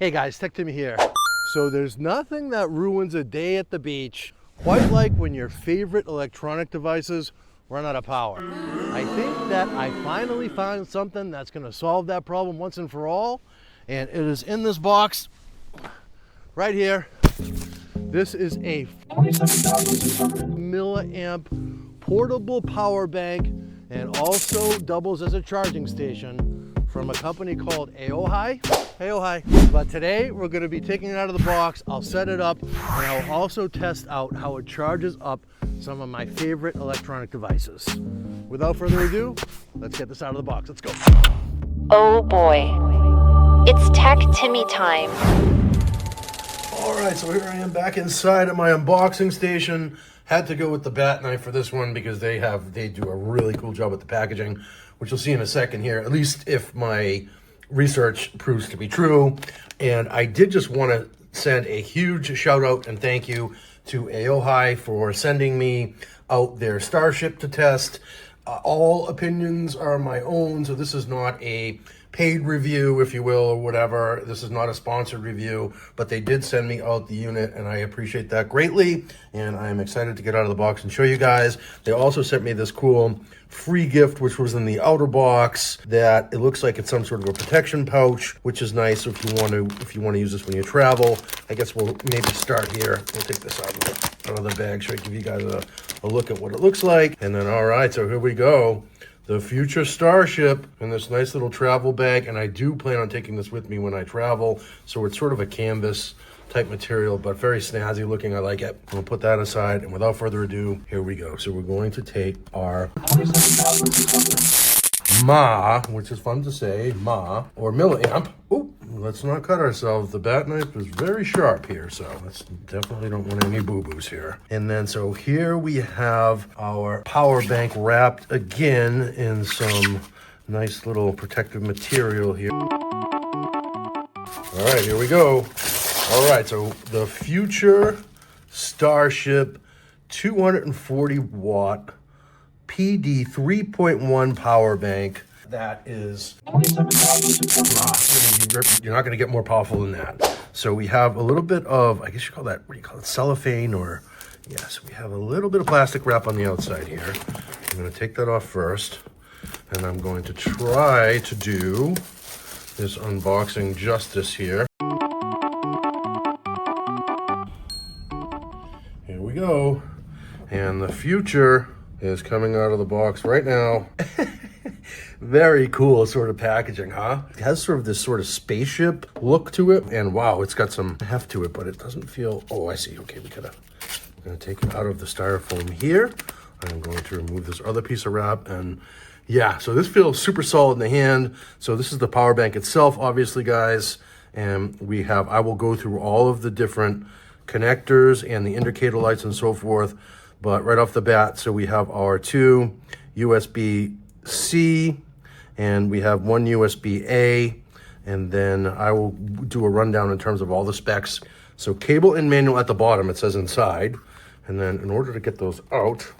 Hey guys, Tech Timmy here. So there's nothing that ruins a day at the beach quite like when your favorite electronic devices run out of power. I think that I finally found something that's going to solve that problem once and for all, and it is in this box right here. This is a 47,600 milliamp portable power bank and also doubles as a charging station from a company called AOHi. AOHi. But today we're going to be taking it out of the box. I'll set it up and I'll also test out how it charges up some of my favorite electronic devices. Without further ado, let's get this out of the box. Let's go. Oh boy, it's Tech Timmy time. All right, so here I am back inside at my unboxing station. Had to go with the bat knife for this one because they do a really cool job with the packaging, which you'll see in a second here, at least if my research proves to be true. And I did just want to send a huge shout out and thank you to AOHi for sending me out their Starship to test. All opinions are my own, so this is not a paid review, if you will, or whatever. This is not a sponsored review, but they did send me out the unit, and I appreciate that greatly, and I'm excited to get out of the box and show you guys. They also sent me this cool free gift, which was in the outer box, that it looks like it's some sort of a protection pouch, which is nice if you want to use this when you travel. I guess we'll maybe start here. We'll take this out of the bag so I can give you guys a look at what it looks like. And then, all right, so here we go. The future Starship in this nice little travel bag, and I do plan on taking this with me when I travel, so it's sort of a canvas type material, but very snazzy looking. I like it. We'll put that aside, and without further ado, here we go. So we're going to take our mAh, which is fun to say, mAh, or milliamp. Oh, let's not cut ourselves. The bat knife is very sharp here, so let's definitely don't want any boo-boos here. And then, so here we have our power bank wrapped again in some nice little protective material here. All right, here we go. All right, so the future Starship 240 watt PD 3.1 power bank. That is, you're not going to get more powerful than that. So we have a little bit of, I guess you call that, what do you call it, cellophane, or, yes, we have a little bit of plastic wrap on the outside here. I'm going to take that off first, and I'm going to try to do this unboxing justice here. Here we go. And the future is coming out of the box right now. Very cool sort of packaging, huh? It has sort of this sort of spaceship look to it, and wow, it's got some heft to it, but it doesn't feel, oh, I see. Okay, we're gonna take it out of the styrofoam here. I'm going to remove this other piece of wrap, and yeah, so this feels super solid in the hand. So this is the power bank itself, obviously, guys, and I will go through all of the different connectors and the indicator lights and so forth. But right off the bat, so we have our two USB-C, and we have one USB-A, and then I will do a rundown in terms of all the specs. So cable and manual at the bottom, it says inside. And then in order to get those out,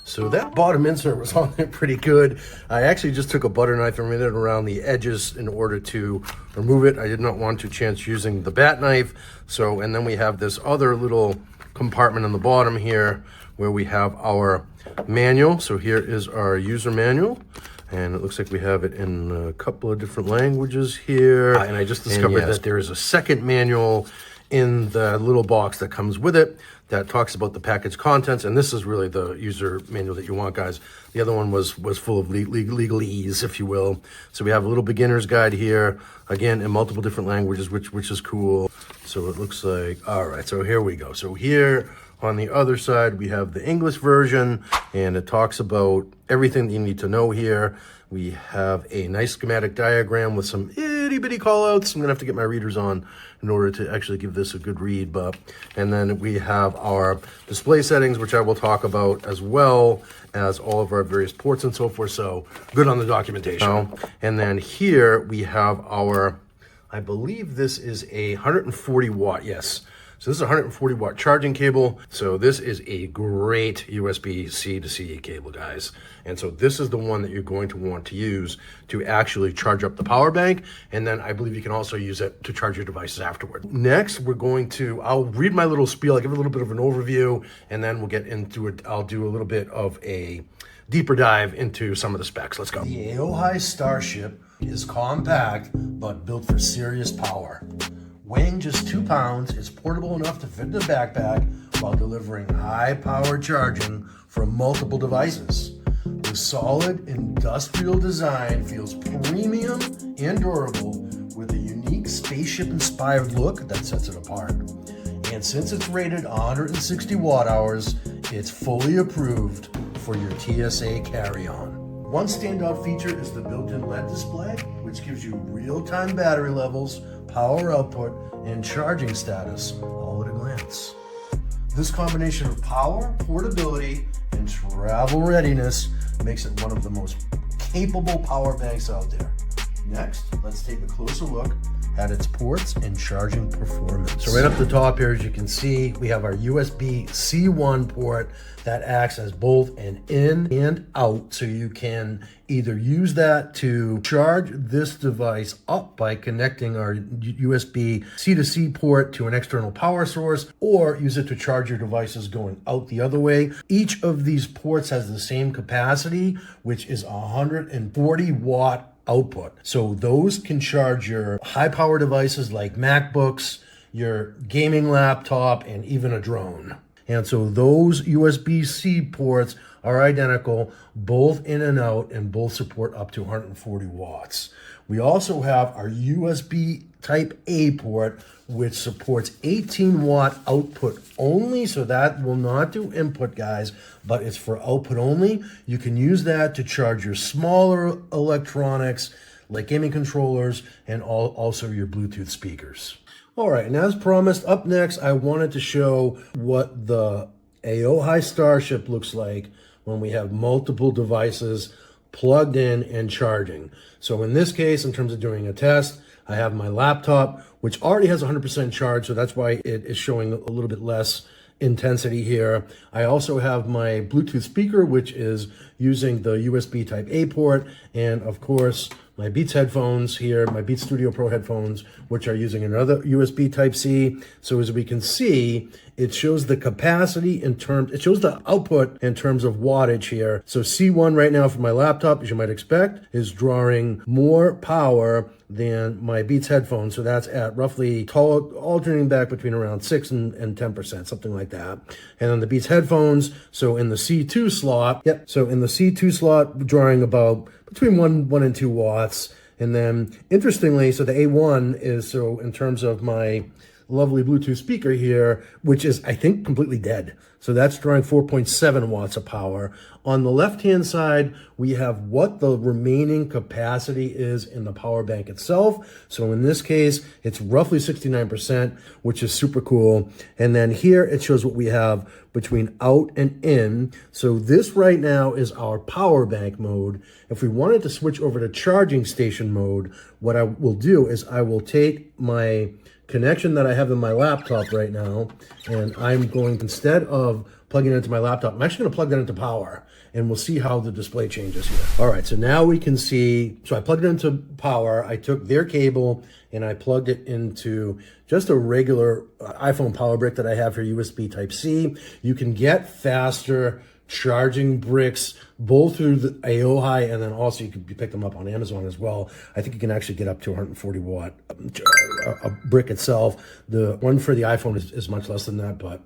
so that bottom insert was on there pretty good. I actually just took a butter knife and ran it around the edges in order to remove it. I did not want to chance using the bat knife. So, and then we have this other little compartment on the bottom here where we have our manual. So here is our user manual, and it looks like we have it in a couple of different languages here. And I just discovered that there is a second manual in the little box that comes with it that talks about the package contents, and this is really the user manual that you want, guys. The other one was full of legalese, if you will. So we have a little beginner's guide here, again in multiple different languages, which is cool. So it looks like, all right, so here we go. So here on the other side, we have the English version, and it talks about everything that you need to know here. We have a nice schematic diagram with some itty-bitty call-outs. I'm gonna have to get my readers on in order to actually give this a good read. And then we have our display settings, which I will talk about, as well as all of our various ports and so forth. So good on the documentation. And then here we have our, I believe this is a 140 watt, yes. So this is a 140 watt charging cable. So this is a great USB-C to C cable, guys. And so this is the one that you're going to want to use to actually charge up the power bank. And then I believe you can also use it to charge your devices afterward. Next, I'll read my little spiel, I'll give a little bit of an overview, and then we'll get into it. I'll do a little bit of a deeper dive into some of the specs. Let's go. The AOHi Starship is compact, but built for serious power. Weighing just 2 pounds, it's portable enough to fit in a backpack while delivering high-power charging from multiple devices. The solid industrial design feels premium and durable with a unique spaceship-inspired look that sets it apart. And since it's rated 160 watt-hours, it's fully approved for your TSA carry-on. One standout feature is the built-in LED display, which gives you real-time battery levels, power output, and charging status all at a glance. This combination of power, portability, and travel readiness makes it one of the most capable power banks out there. Next, let's take a closer look at its ports and charging performance. So right up the top here, as you can see, we have our USB-C1 port that acts as both an in and out. So you can either use that to charge this device up by connecting our USB-C to C port to an external power source, or use it to charge your devices going out the other way. Each of these ports has the same capacity, which is 140 watt output. So those can charge your high power devices like MacBooks, your gaming laptop, and even a drone. And so those USB-C ports are identical, both in and out, and both support up to 140 watts. We also have our USB Type A port, which supports 18 watt output only. So that will not do input, guys, but it's for output only. You can use that to charge your smaller electronics like gaming controllers and also your Bluetooth speakers. All right, and as promised, up next, I wanted to show what the AOHi Starship looks like when we have multiple devices plugged in and charging. So in this case, in terms of doing a test, I have my laptop, which already has 100% charge, so that's why it is showing a little bit less intensity here. I also have my Bluetooth speaker, which is using the USB Type A port, and of course, my Beats headphones here, my Beats Studio Pro headphones, which are using another USB Type C. So as we can see, it shows the capacity it shows the output in terms of wattage here. So C1 right now for my laptop, as you might expect, is drawing more power than my Beats headphones. So that's at roughly alternating back between around 6 and 10%, something like that. And then the Beats headphones, so in the C2 slot, so in the C2 slot, drawing about between 1 and 2 watts. And then interestingly, so the A1 is, so in terms of my lovely Bluetooth speaker here, which is, I think, completely dead. So that's drawing 4.7 watts of power. On the left-hand side, we have what the remaining capacity is in the power bank itself. So in this case, it's roughly 69%, which is super cool. And then here it shows what we have between out and in. So this right now is our power bank mode. If we wanted to switch over to charging station mode, what I will do is I will take my connection that I have in my laptop right now, and I'm going, instead of plugging it into my laptop, I'm actually going to plug that into power, and we'll see how the display changes here. All right, so now we can see, so I plugged it into power. I took their cable and I plugged it into just a regular iPhone power brick that I have for USB Type C. You can get faster charging bricks both through the AOHi, and then also you can pick them up on Amazon as well. I think you can actually get up to 140 watt a brick itself. The one for the iPhone is much less than that, but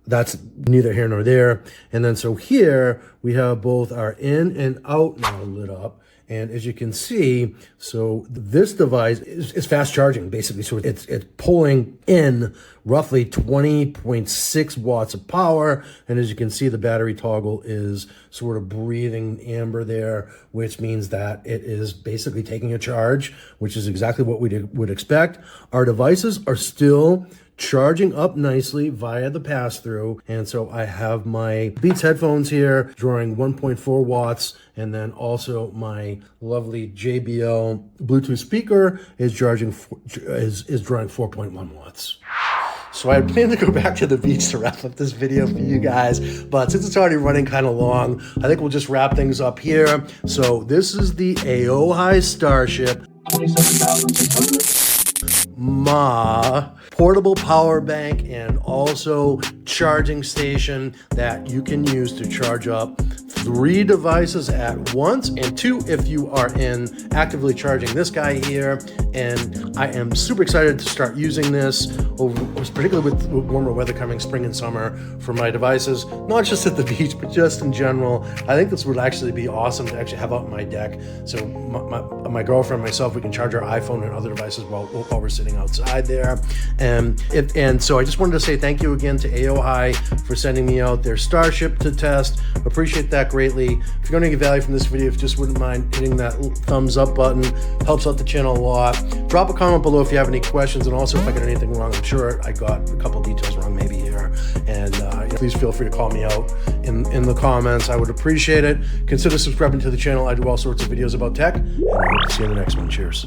that's neither here nor there. And then so here we have both our in and out now lit up. And as you can see, so this device is fast charging, basically. So it's pulling in roughly 20.6 watts of power. And as you can see, the battery toggle is sort of breathing amber there, which means that it is basically taking a charge, which is exactly what we would expect. Our devices are still charging up nicely via the pass-through. And so I have my Beats headphones here drawing 1.4 watts, and then also my lovely JBL Bluetooth speaker is drawing 4.1 watts. So I had planned to go back to the beach to wrap up this video for you guys, but since it's already running kind of long, I think we'll just wrap things up here. So this is the AOHi Starship portable power bank and also charging station that you can use to charge up 3 devices at once, and 2 if you are actively charging this guy here. And I am super excited to start using this, particularly with warmer weather coming, spring and summer, for my devices, not just at the beach, but just in general. I think this would actually be awesome to actually have out on my deck. So my girlfriend and myself, we can charge our iPhone and other devices while we're sitting outside there. And so I just wanted to say thank you again to AOHi for sending me out their Starship to test. Appreciate that greatly. If you're going to get value from this video, if you just wouldn't mind hitting that thumbs up button, helps out the channel a lot. Drop a comment below if you have any questions, and also if I got anything wrong. I'm sure I got a couple details wrong maybe here, and please feel free to call me out in the comments. I would appreciate it. Consider subscribing to the channel. I do all sorts of videos about tech, and I hope to see you in the next one. Cheers.